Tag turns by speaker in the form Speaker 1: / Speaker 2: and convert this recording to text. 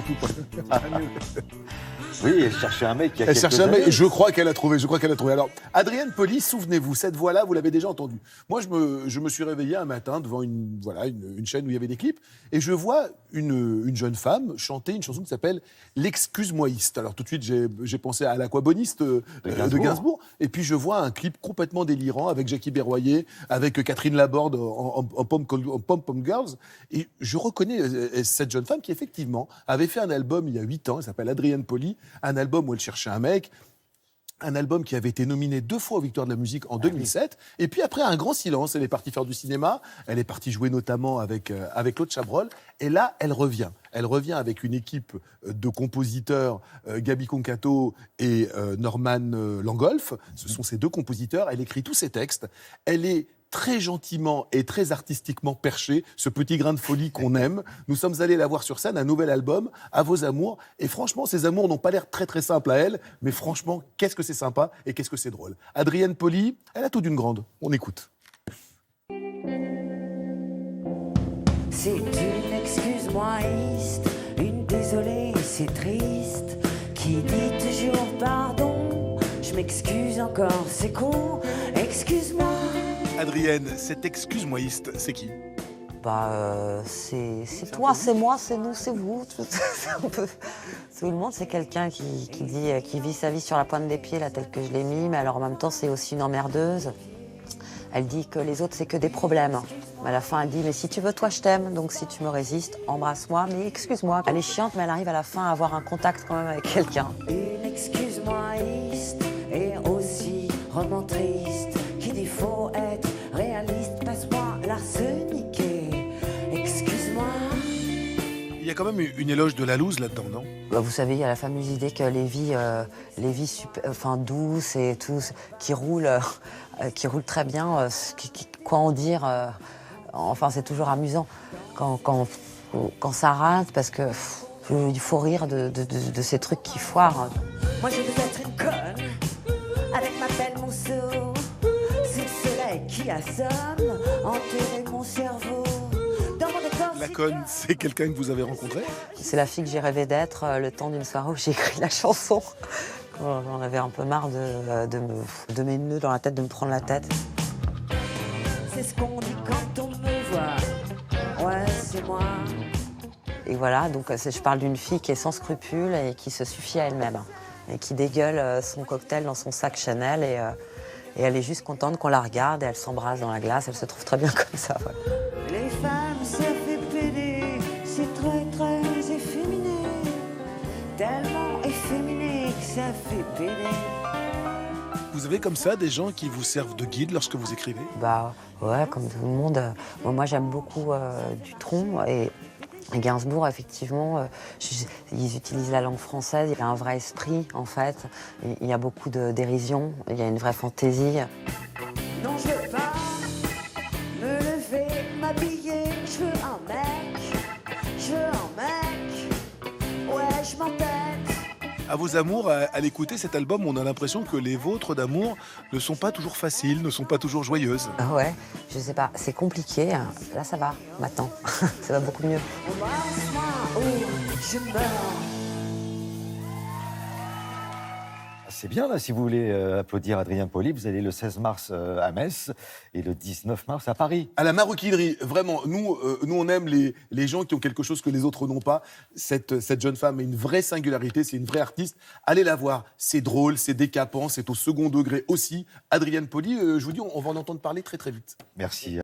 Speaker 1: surtout pas.
Speaker 2: Oui, elle cherchait un mec qui a
Speaker 1: Elle
Speaker 2: quelques
Speaker 1: cherchait un mec,
Speaker 2: années.
Speaker 1: et je crois qu'elle a trouvé. Alors, Adrienne Poli, souvenez-vous, cette voix-là, vous l'avez déjà entendue. Moi, je me suis réveillé un matin devant une chaîne où il y avait des clips, et je vois une jeune femme chanter une chanson qui s'appelle L'Excuse-moïste. Alors tout de suite, j'ai pensé à l'aquaboniste de Gainsbourg, et puis je vois un clip complètement délirant avec Jackie Berroyer, avec Catherine Laborde en Pom-Pom Girls, et je reconnais cette jeune femme qui effectivement avait fait un album il y a 8 ans, elle s'appelle Adrienne Poli, un album où elle cherchait un mec, un album qui avait été nominé 2 fois aux Victoires de la musique en 2007. Et puis après un grand silence, elle est partie faire du cinéma, elle est partie jouer notamment avec Claude Chabrol. Et là, elle revient. Elle revient avec une équipe de compositeurs, Gabi Concato et Norman Langolf. Ce sont ces 2 compositeurs. Elle écrit tous ses textes. Elle est très gentiment et très artistiquement perché, ce petit grain de folie qu'on aime. Nous sommes allés la voir sur scène, un nouvel album, À vos amours. Et franchement, ces amours n'ont pas l'air très très simples à elle, mais franchement, qu'est-ce que c'est sympa et qu'est-ce que c'est drôle. Adrienne Poli, elle a tout d'une grande. On écoute.
Speaker 3: C'est une excuse-moïste, une désolée, c'est triste, qui dit toujours pardon. Je m'excuse encore, c'est con, excuse-moi.
Speaker 1: Adrienne, cette excuse-moïste, c'est qui ?
Speaker 4: C'est toi, c'est moi, c'est nous, c'est vous. Tout le monde, c'est quelqu'un qui vit sa vie sur la pointe des pieds, là, tel que je l'ai mis, mais alors en même temps, c'est aussi une emmerdeuse. Elle dit que les autres, c'est que des problèmes. À la fin, elle dit, mais si tu veux, toi, je t'aime, donc si tu me résistes, embrasse-moi, mais excuse-moi. Elle est chiante, mais elle arrive à la fin à avoir un contact quand même avec quelqu'un.
Speaker 3: Une excuse-moïste et aussi roman triste, qui dit faut être réaliste, passe-moi l'arseniqué, excuse-moi.
Speaker 1: Il y a quand même une éloge de la loose là-dedans, non ?
Speaker 4: Vous savez, il y a la fameuse idée que les vies douces et tout, qui roulent très bien, quoi en dire enfin, c'est toujours amusant quand ça rate, parce que il faut rire de ces trucs qui foirent.
Speaker 3: Moi je veux être une conne, avec ma pelle, mon seau, c'est le soleil qui assomme, enterrer mon cerveau.
Speaker 1: La conne, c'est quelqu'un que vous avez rencontré ?
Speaker 4: C'est la fille que j'ai rêvé d'être le temps d'une soirée où j'ai écrit la chanson. J'en avais un peu marre de mes nœuds dans la tête, de me prendre la tête.
Speaker 3: C'est ce qu'on dit quand on me voit, ouais c'est moi.
Speaker 4: Et voilà, donc je parle d'une fille qui est sans scrupules et qui se suffit à elle-même. Et qui dégueule son cocktail dans son sac Chanel et elle est juste contente qu'on la regarde et elle s'embrasse dans la glace, elle se trouve très bien comme ça. Voilà.
Speaker 3: Les femmes, ça fait péder, c'est très très efféminé, tellement efféminé que ça fait péder.
Speaker 1: Vous avez comme ça des gens qui vous servent de guide lorsque vous écrivez ?
Speaker 4: Ouais, comme tout le monde. Moi j'aime beaucoup Dutronc et Gainsbourg, effectivement, ils utilisent la langue française, il y a un vrai esprit en fait, il y a beaucoup de dérision, il y a une vraie fantaisie.
Speaker 3: Non, je veux pas me lever, m'habiller, je veux un mec, ouais, je m'entête.
Speaker 1: À vos amours, à l'écouter cet album, on a l'impression que les vôtres d'amour ne sont pas toujours faciles, ne sont pas toujours joyeuses.
Speaker 4: Ouais, je sais pas, c'est compliqué. Là, ça va, maintenant. Ça va beaucoup mieux.
Speaker 3: Embrasse-moi, oh, je meurs.
Speaker 2: C'est bien, là, si vous voulez applaudir Adrien Poli, vous allez le 16 mars à Metz et le 19 mars à Paris.
Speaker 1: À la maroquinerie, vraiment, nous on aime les gens qui ont quelque chose que les autres n'ont pas. Cette jeune femme a une vraie singularité, c'est une vraie artiste. Allez la voir, c'est drôle, c'est décapant, c'est au second degré aussi. Adrienne Poli, je vous dis, on va en entendre parler très très vite.
Speaker 2: Merci.